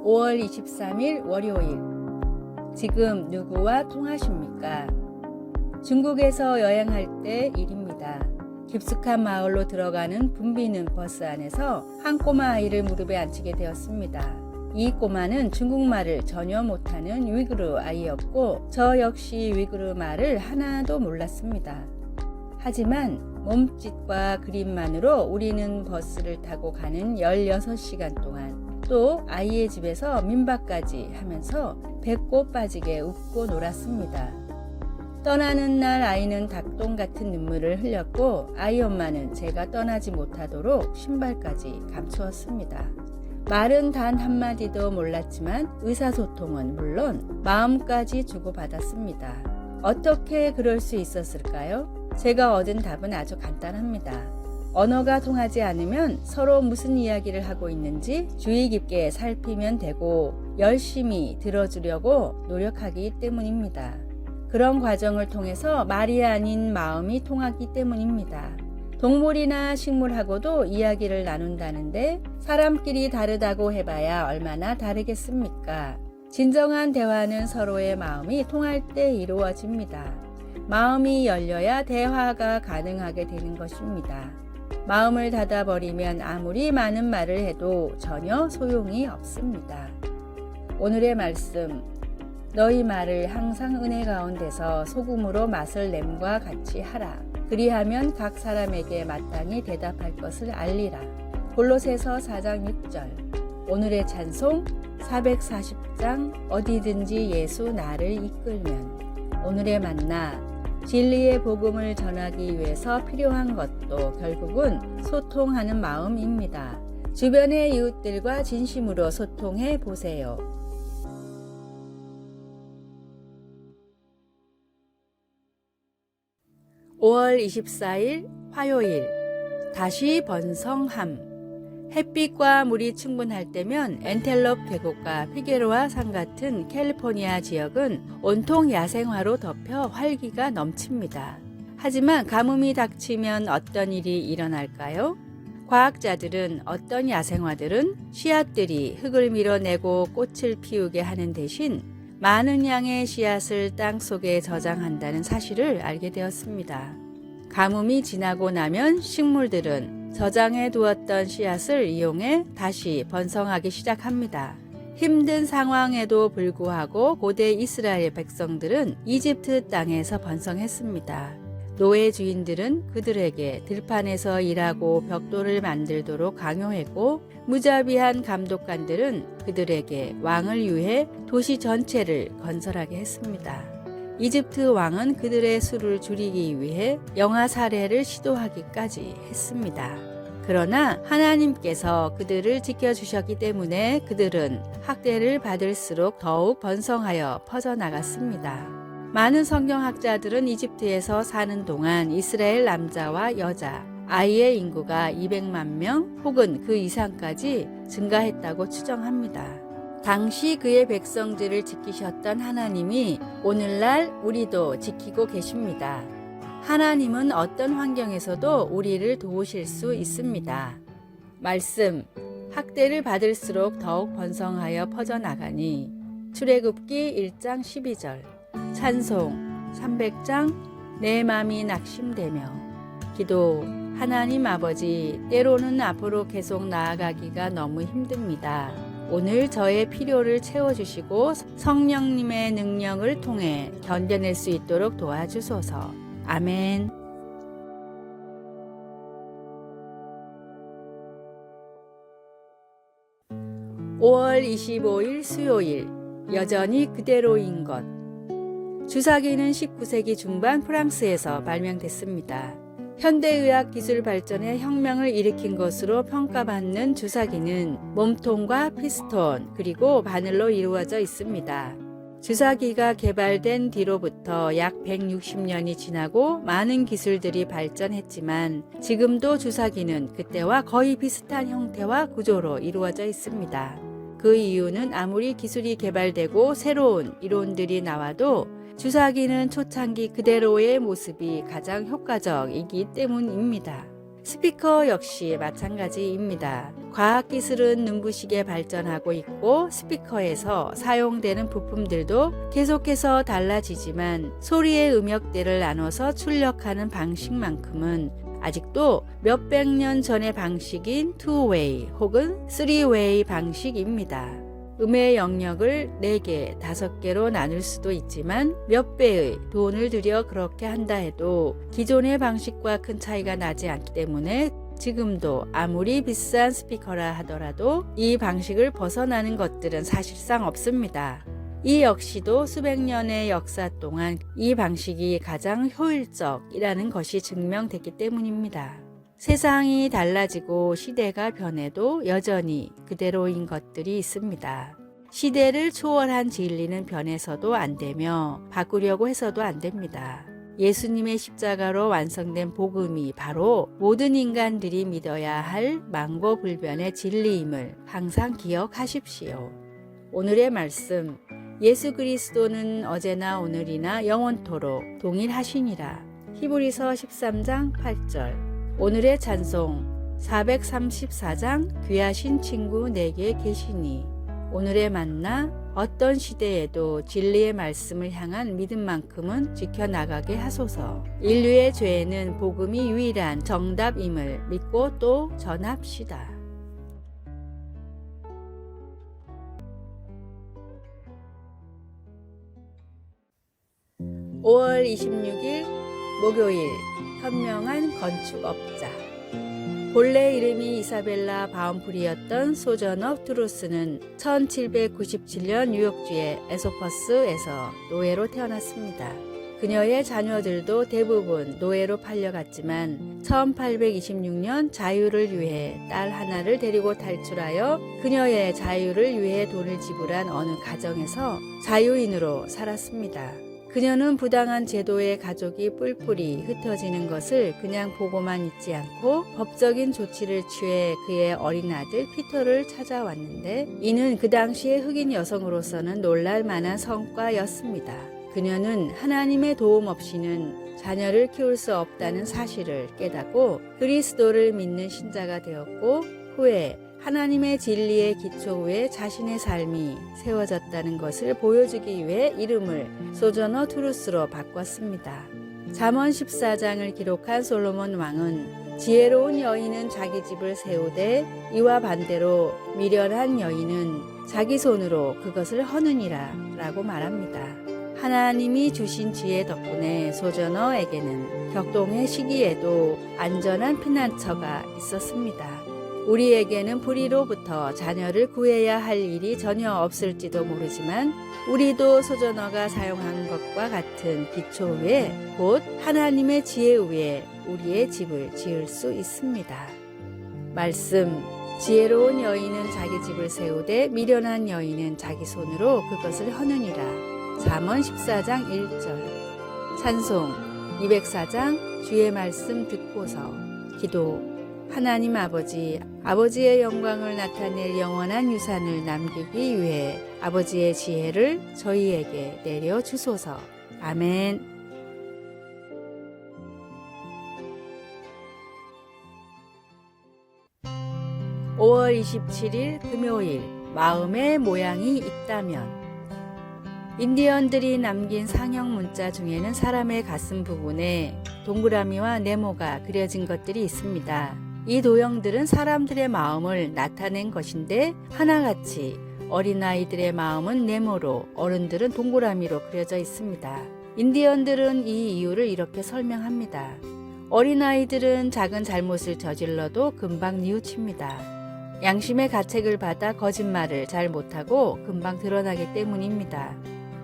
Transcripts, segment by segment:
5월 23일 월요일. 지금 누구와 통하십니까? 중국에서 여행할 때 일입니다. 깊숙한 마을로 들어가는 붐비는 버스 안에서 한 꼬마 아이를 무릎에 앉히게 되었습니다. 이 꼬마는 중국말을 전혀 못하는 위구르 아이였고 저 역시 위구르 말을 하나도 몰랐습니다. 하지만 몸짓과 그림만으로 우리는 버스를 타고 가는 16시간 동안 또 아이의 집에서 민박까지 하면서 배꼽 빠지게 웃고 놀았습니다. 떠나는 날 아이는 닭똥 같은 눈물을 흘렸고 아이 엄마는 제가 떠나지 못하도록 신발까지 감추었습니다. 말은 단 한마디도 몰랐지만 의사소통은 물론 마음까지 주고받았습니다. 어떻게 그럴 수 있었을까요? 제가 얻은 답은 아주 간단합니다. 언어가 통하지 않으면 서로 무슨 이야기를 하고 있는지 주의 깊게 살피면 되고 열심히 들어주려고 노력하기 때문입니다. 그런 과정을 통해서 말이 아닌 마음이 통하기 때문입니다. 동물이나 식물하고도 이야기를 나눈다는데 사람끼리 다르다고 해봐야 얼마나 다르겠습니까? 진정한 대화는 서로의 마음이 통할 때 이루어집니다. 마음이 열려야 대화가 가능하게 되는 것입니다. 마음을 닫아버리면 아무리 많은 말을 해도 전혀 소용이 없습니다. 오늘의 말씀, 너희 말을 항상 은혜 가운데서 소금으로 맛을 냄과 같이 하라. 그리하면 각 사람에게 마땅히 대답할 것을 알리라. 골로새서 4장 6절. 오늘의 찬송 440장 어디든지 예수 나를 이끌면. 오늘의 만나 진리의 복음을 전하기 위해서 필요한 것도 결국은 소통하는 마음입니다. 주변의 이웃들과 진심으로 소통해 보세요. (5월 24일) 화요일. 다시 번성함. 햇빛과 물이 충분할 때면 엔텔롭 계곡과 피게로아 산 같은 캘리포니아 지역은 온통 야생화로 덮여 활기가 넘칩니다. 하지만 가뭄이 닥치면 어떤 일이 일어날까요? 과학자들은 어떤 야생화들은 씨앗들이 흙을 밀어내고 꽃을 피우게 하는 대신 많은 양의 씨앗을 땅 속에 저장한다는 사실을 알게 되었습니다. 가뭄이 지나고 나면 식물들은 저장해 두었던 씨앗을 이용해 다시 번성하기 시작합니다. 힘든 상황에도 불구하고 고대 이스라엘 백성들은 이집트 땅에서 번성했습니다. 노예 주인들은 그들에게 들판에서 일하고 벽돌을 만들도록 강요했고 무자비한 감독관들은 그들에게 왕을 위해 도시 전체를 건설하게 했습니다. 이집트 왕은 그들의 수를 줄이기 위해 영아 살해를 시도하기까지 했습니다. 그러나 하나님께서 그들을 지켜주셨기 때문에 그들은 학대를 받을수록 더욱 번성하여 퍼져나갔습니다. 많은 성경학자들은 이집트에서 사는 동안 이스라엘 남자와 여자, 아이의 인구가 200만 명 혹은 그 이상까지 증가했다고 추정합니다. 당시 그의 백성들을 지키셨던 하나님이 오늘날 우리도 지키고 계십니다. 하나님은 어떤 환경에서도 우리를 도우실 수 있습니다. 말씀, 학대를 받을수록 더욱 번성하여 퍼져나가니. 출애굽기 1장 12절. 찬송 300장 내 맘이 낙심되며. 기도, 하나님 아버지, 때로는 앞으로 계속 나아가기가 너무 힘듭니다. 오늘 저의 필요를 채워주시고 성령님의 능력을 통해 견뎌낼 수 있도록 도와주소서. 아멘. (5월 25일) 수요일. 여전히 그대로인 것. 주사기는 19세기 중반 프랑스에서 발명됐습니다. 현대의학 기술 발전에 혁명을 일으킨 것으로 평가받는 주사기는 몸통과 피스톤 그리고 바늘로 이루어져 있습니다. 주사기가 개발된 뒤로부터 약 160년이 지나고 많은 기술들이 발전했지만 지금도 주사기는 그때와 거의 비슷한 형태와 구조로 이루어져 있습니다. 그 이유는 아무리 기술이 개발되고 새로운 이론들이 나와도 주사기는 초창기 그대로의 모습이 가장 효과적이기 때문입니다. 스피커 역시 마찬가지입니다. 과학기술은 눈부시게 발전하고 있고 스피커에서 사용되는 부품들도 계속해서 달라지지만 소리의 음역대를 나눠서 출력하는 방식만큼은 아직도 몇백 년 전의 방식인 투웨이 혹은 쓰리웨이 방식입니다. 음의 영역을 4개, 5개로 나눌 수도 있지만 몇 배의 돈을 들여 그렇게 한다 해도 기존의 방식과 큰 차이가 나지 않기 때문에 지금도 아무리 비싼 스피커라 하더라도 이 방식을 벗어나는 것들은 사실상 없습니다. 이 역시도 수백 년의 역사 동안 이 방식이 가장 효율적이라는 것이 증명됐기 때문입니다. 세상이 달라지고 시대가 변해도 여전히 그대로인 것들이 있습니다. 시대를 초월한 진리는 변해서도 안 되며 바꾸려고 해서도 안 됩니다. 예수님의 십자가로 완성된 복음이 바로 모든 인간들이 믿어야 할 만고불변의 진리임을 항상 기억하십시오. 오늘의 말씀, 예수 그리스도는 어제나 오늘이나 영원토록 동일하시니라. 히브리서 13장 8절. 오늘의 찬송 434장 귀하신 친구 내게 계시니. 오늘의 만나 어떤 시대에도 진리의 말씀을 향한 믿음만큼은 지켜나가게 하소서. 인류의 죄에는 복음이 유일한 정답임을 믿고 또 전합시다. 5월 26일 목요일 현명한 건축업자. 본래 이름이 이사벨라 바움프리였던 소저너 트루스는 1797년 뉴욕주의 에소퍼스에서 노예로 태어났습니다. 그녀의 자녀들도 대부분 노예로 팔려갔지만 1826년 자유를 위해 딸 하나를 데리고 탈출하여 그녀의 자유를 위해 돈을 지불한 어느 가정에서 자유인으로 살았습니다. 그녀는 부당한 제도의 가족이 뿔뿔이 흩어지는 것을 그냥 보고만 있지 않고 법적인 조치를 취해 그의 어린 아들 피터를 찾아왔는데 이는 그 당시의 흑인 여성으로서는 놀랄 만한 성과였습니다. 그녀는 하나님의 도움 없이는 자녀를 키울 수 없다는 사실을 깨닫고 그리스도를 믿는 신자가 되었고 후에 하나님의 진리의 기초 위에 자신의 삶이 세워졌다는 것을 보여주기 위해 이름을 소저너 트루스로 바꿨습니다. 잠언 14장을 기록한 솔로몬 왕은 지혜로운 여인은 자기 집을 세우되 이와 반대로 미련한 여인은 자기 손으로 그것을 허느니라 라고 말합니다. 하나님이 주신 지혜 덕분에 소저너에게는 격동의 시기에도 안전한 피난처가 있었습니다. 우리에게는 불의로부터 자녀를 구해야 할 일이 전혀 없을지도 모르지만 우리도 소저너가 사용한 것과 같은 기초 위에 곧 하나님의 지혜 위에 우리의 집을 지을 수 있습니다. 말씀, 지혜로운 여인은 자기 집을 세우되 미련한 여인은 자기 손으로 그것을 허느니라. 잠언 14장 1절. 찬송 204장 주의 말씀 듣고서. 기도. 하나님 아버지, 아버지의 영광을 나타낼 영원한 유산을 남기기 위해 아버지의 지혜를 저희에게 내려주소서. 아멘. (5월 27일) 금요일. 마음의 모양이 있다면. 인디언들이 남긴 상형 문자 중에는 사람의 가슴 부분에 동그라미와 네모가 그려진 것들이 있습니다. 이 도형들은 사람들의 마음을 나타낸 것인데 하나같이 어린아이들의 마음은 네모로 어른들은 동그라미로 그려져 있습니다. 인디언들은 이 이유를 이렇게 설명합니다. 어린아이들은 작은 잘못을 저질러도 금방 뉘우칩니다. 양심의 가책을 받아 거짓말을 잘 못하고 금방 드러나기 때문입니다.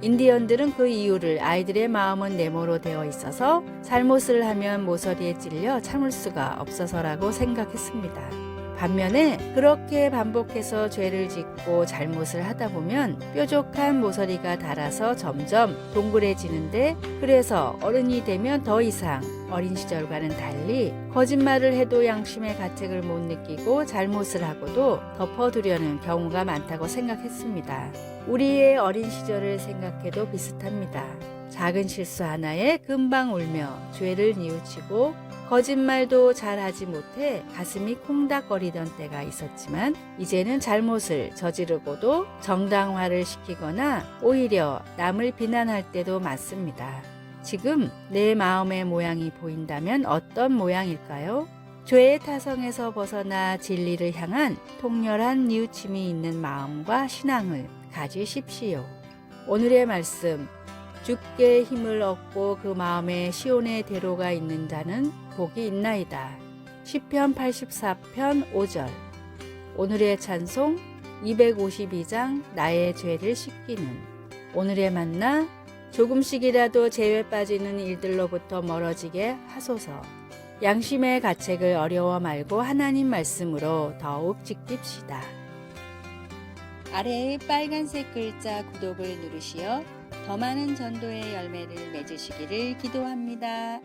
인디언들은 그 이유를 아이들의 마음은 네모로 되어 있어서 잘못을 하면 모서리에 찔려 참을 수가 없어서라고 생각했습니다. 반면에 그렇게 반복해서 죄를 짓고 잘못을 하다 보면 뾰족한 모서리가 닳아서 점점 동그래지는데 그래서 어른이 되면 더 이상 어린 시절과는 달리 거짓말을 해도 양심의 가책을 못 느끼고 잘못을 하고도 덮어두려는 경우가 많다고 생각했습니다. 우리의 어린 시절을 생각해도 비슷합니다. 작은 실수 하나에 금방 울며 죄를 뉘우치고 거짓말도 잘하지 못해 가슴이 콩닥거리던 때가 있었지만 이제는 잘못을 저지르고도 정당화를 시키거나 오히려 남을 비난할 때도 많습니다. 지금 내 마음의 모양이 보인다면 어떤 모양일까요? 죄의 타성에서 벗어나 진리를 향한 통렬한 뉘우침이 있는 마음과 신앙을 가지십시오. 오늘의 말씀, 주께 힘을 얻고 그 마음에 시온의 대로가 있는 자는 복이 있나이다. 시편 84편 5절. 오늘의 찬송 252장 나의 죄를 씻기는. 오늘의 만나 조금씩이라도 죄에 빠지는 일들로부터 멀어지게 하소서. 양심의 가책을 어려워 말고 하나님 말씀으로 더욱 지킵시다. 아래의 빨간색 글자 구독을 누르시어 더 많은 전도의 열매를 맺으시기를 기도합니다.